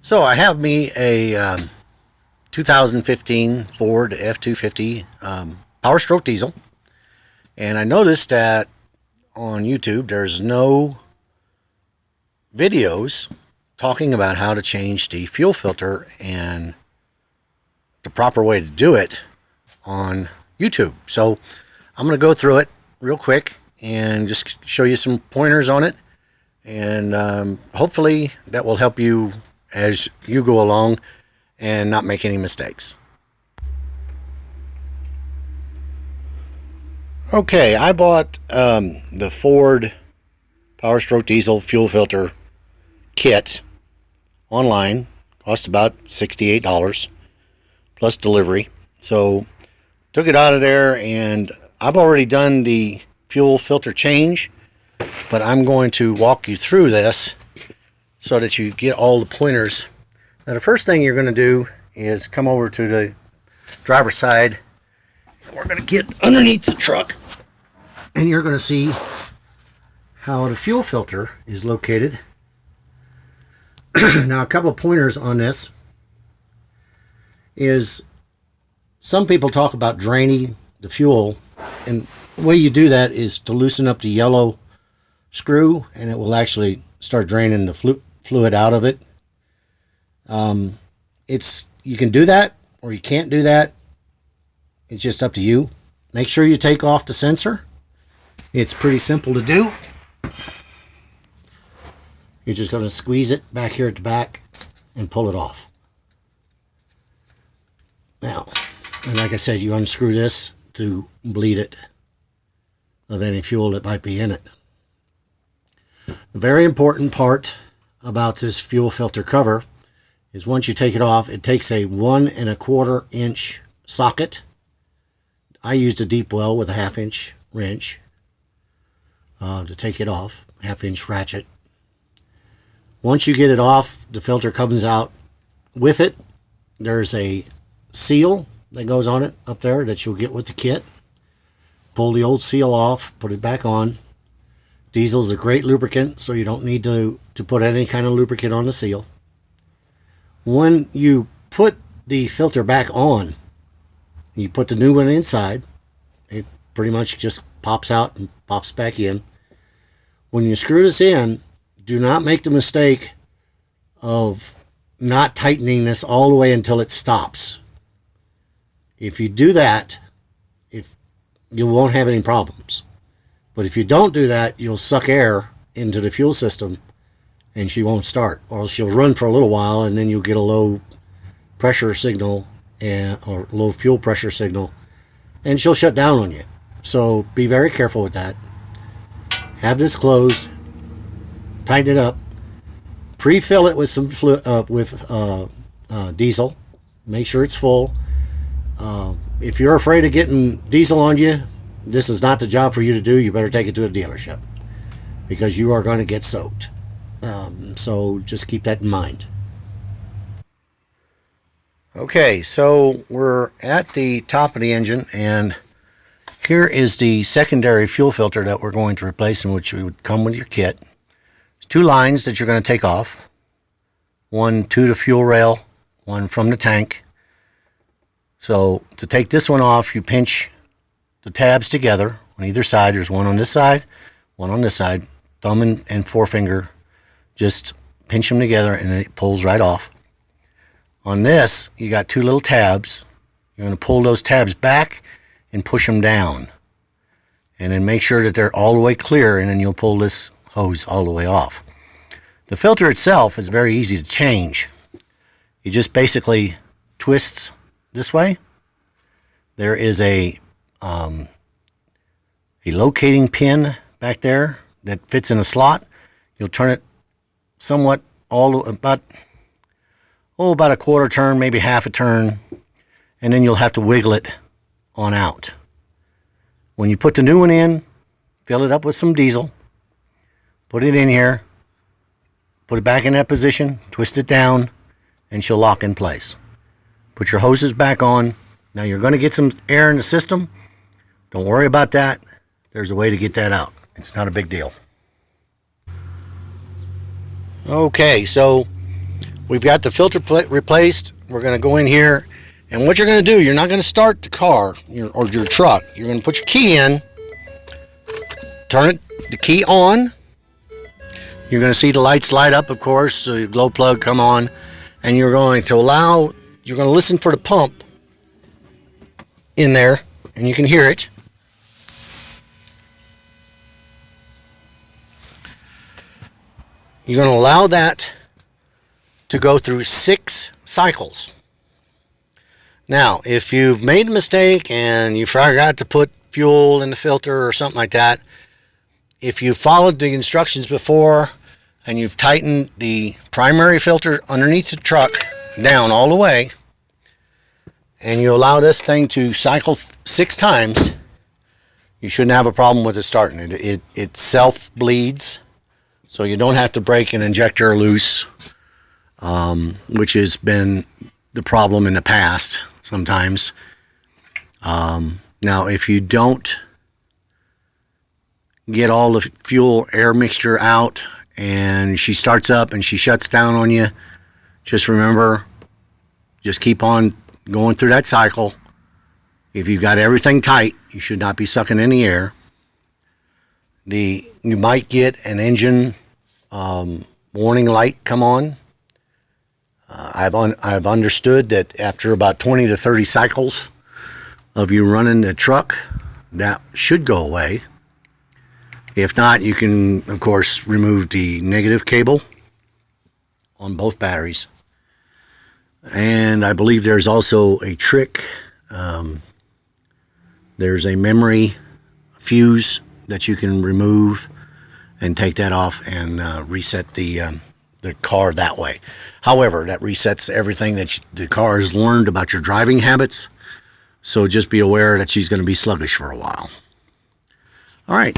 So I have me a 2015 Ford F-250 Power Stroke diesel, and I noticed that on YouTube there's no videos talking about how to change the fuel filter and the proper way to do it on YouTube. So I'm going to go through it real quick and just show you some pointers on it, and hopefully that will help you as you go along and not make any mistakes. Okay, I bought the Ford Power Stroke Diesel fuel filter kit online. Cost about $68 plus delivery. So took it out of there, and I've already done the fuel filter change, but I'm going to walk you through this so that you get all the pointers. Now, the first thing you're going to do is come over to the driver's side. We're going to get underneath the truck, and you're going to see how the fuel filter is located. Now, a couple of pointers on this is some people talk about draining the fuel, and the way you do that is to loosen up the yellow screw, and it will actually start draining the fluid out of it. You can do that or you can't do that. It's just up to you. Make sure you take off the sensor. It's pretty simple to do. You're just going to squeeze it back here at the back and pull it off. Now, and like I said, you unscrew this to bleed it of any fuel that might be in it. The very important part about this fuel filter cover is once you take it off, it takes a 1 1/4 inch socket. I used a deep well with a 1/2 inch wrench to take it off, 1/2 inch ratchet. Once you get it off, the filter comes out with it. There's a seal that goes on it up there that you'll get with the kit. Pull the old seal off, put it back on. Diesel is a great lubricant, so you don't need to put any kind of lubricant on the seal. When you put the filter back on, you put the new one inside, it pretty much just pops out and pops back in. When you screw this in, do not make the mistake of not tightening this all the way until it stops. If you do that, you won't have any problems. But if you don't do that, you'll suck air into the fuel system and she won't start. Or she'll run for a little while and then you'll get a low pressure signal or low fuel pressure signal, and she'll shut down on you. So be very careful with that. Have this closed, tighten it up, pre-fill it with some diesel. Make sure it's full. If you're afraid of getting diesel on you, this is not the job for you to do. You better take it to a dealership because you are going to get soaked. So just keep that in mind. Okay, so we're at the top of the engine, and here is the secondary fuel filter that we're going to replace, in which would come with your kit. There's 2 lines that you're going to take off. One to the fuel rail, one from the tank. So to take this one off, you pinch the tabs together on either side. There's one on this side, one on this side. Thumb and forefinger, just pinch them together and it pulls right off. On this, you got 2 little tabs. You're going to pull those tabs back and push them down. And then make sure that they're all the way clear, and then you'll pull this hose all the way off. The filter itself is very easy to change. You just basically twist this way. There is a locating pin back there that fits in a slot. You'll turn it somewhat about a 1/4 turn, maybe 1/2 a turn, and then you'll have to wiggle it on out. When you put the new one in, fill it up with some diesel, put it in here, put it back in that position, twist it down, and she'll lock in place. Put your hoses back on. Now you're going to get some air in the system. Don't worry about that. There's a way to get that out. It's not a big deal. Okay, so we've got the filter replaced. We're going to go in here, and what you're going to do, you're not going to start the car or your truck. You're going to put your key in, turn the key on. You're going to see the lights light up, of course, so your glow plug come on, and you're going to listen for the pump in there, and you can hear it. You're going to allow that to go through 6 cycles. Now, if you've made a mistake and you forgot to put fuel in the filter or something like that, if you followed the instructions before and you've tightened the primary filter underneath the truck down all the way, and you allow this thing to cycle 6 times, you shouldn't have a problem with it starting. It self-bleeds, so you don't have to break an injector loose, which has been the problem in the past sometimes. Now, if you don't get all the fuel air mixture out and she starts up and she shuts down on you, just remember, just keep on going through that cycle. If you've got everything tight, you should not be sucking any air. You might get an engine warning light come on. I've understood that after about 20 to 30 cycles of you running the truck, that should go away. If not, you can, of course, remove the negative cable on both batteries. And I believe there's also a trick. There's a memory fuse that you can remove and take that off and reset the car that way. However, that resets everything that the car has learned about your driving habits. So just be aware that she's going to be sluggish for a while. All right.